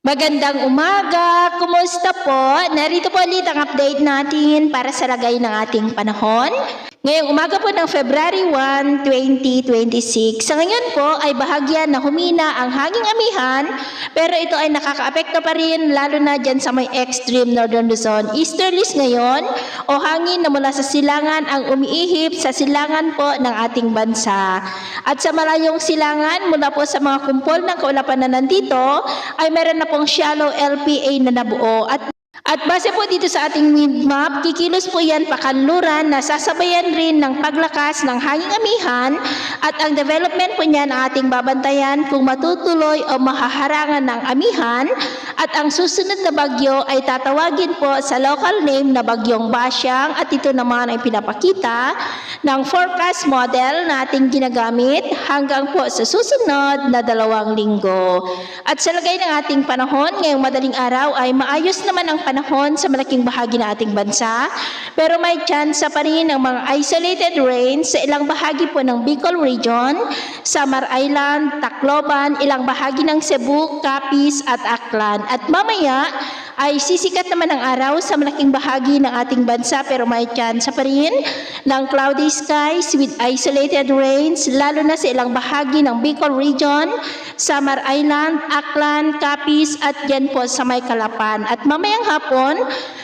Magandang umaga! Kumusta po? Narito po ulit ang update natin para sa lagay ng ating panahon. Ngayong umaga po ng February 1, 2026. Sa ngayon po ay bahagyan na humina ang hanging amihan, pero ito ay nakakaapekto pa rin lalo na dyan sa may extreme northern Luzon. Easterlies ngayon o hangin na mula sa silangan ang umiihip sa silangan po ng ating bansa. At sa malayong silangan mula po sa mga kumpol ng kaulapan na nandito ay meron na pong shallow LPA na nabuo. At base po dito sa ating wind map, kikilos po yan pakanluran na sasabayan rin ng paglakas ng hanging amihan at ang development po niyan ang ating babantayan kung matutuloy o mahaharangan ng amihan at ang susunod na bagyo ay tatawagin po sa local name na Bagyong Basyang at ito naman ay pinapakita ng forecast model na ating ginagamit hanggang po sa susunod na 2 linggo. At sa lagay ng ating panahon, ngayong madaling araw ay maayos naman ang panahon sa malaking bahagi ng ating bansa, pero may tsansa pa rin ng mga isolated rains sa ilang bahagi po ng Bicol Region, Samar Island, Tacloban, ilang bahagi ng Cebu, Capiz at Aklan. At mamaya ay sisikat naman ang araw sa malaking bahagi ng ating bansa pero may tsansa pa rin ng cloudy skies with isolated rains lalo na sa ilang bahagi ng Bicol Region, Samar Island, Aklan, Capiz at dyan po sa may Calapan. At mamayang hapon,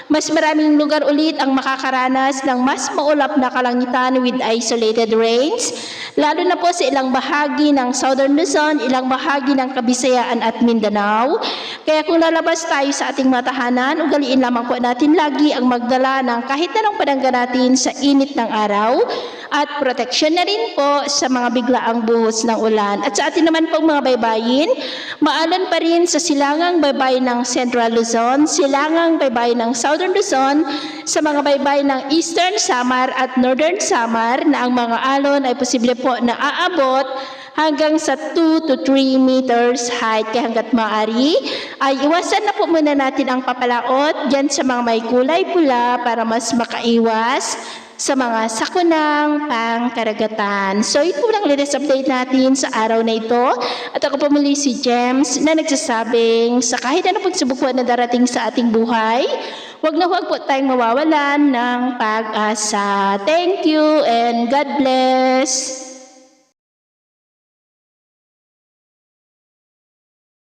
mas maraming lugar ulit ang makakaranas ng mas maulap na kalangitan with isolated rains, lalo na po sa ilang bahagi ng Southern Luzon, ilang bahagi ng Kabisayaan at Mindanao. Kaya kung lalabas tayo sa ating matahanan, ugaliin lamang po natin lagi ang magdala ng kahit anong panangga natin sa init ng araw at proteksyon na rin po sa mga biglaang buhos ng ulan. At sa atin naman pong mga baybayin, maalon pa rin sa silangang baybayin ng Central Luzon, silangang baybayin ng Southern Luzon, sa mga baybayin ng Eastern Samar at Northern Samar na ang mga alon ay posible po na aabot hanggang sa 2 to 3 meters height. Kaya hanggat maaari ay iwasan na po muna natin ang papalaot dyan sa mga may kulay pula para mas makaiwas sa mga sakunang pangkaragatan. So ito po lang latest update natin sa araw na ito. At ako po muli si James na nagsasabing sa kahit ano pagsubok po na darating sa ating buhay, huwag na huwag po tayong mawawalan ng pag-asa. Thank you and God bless.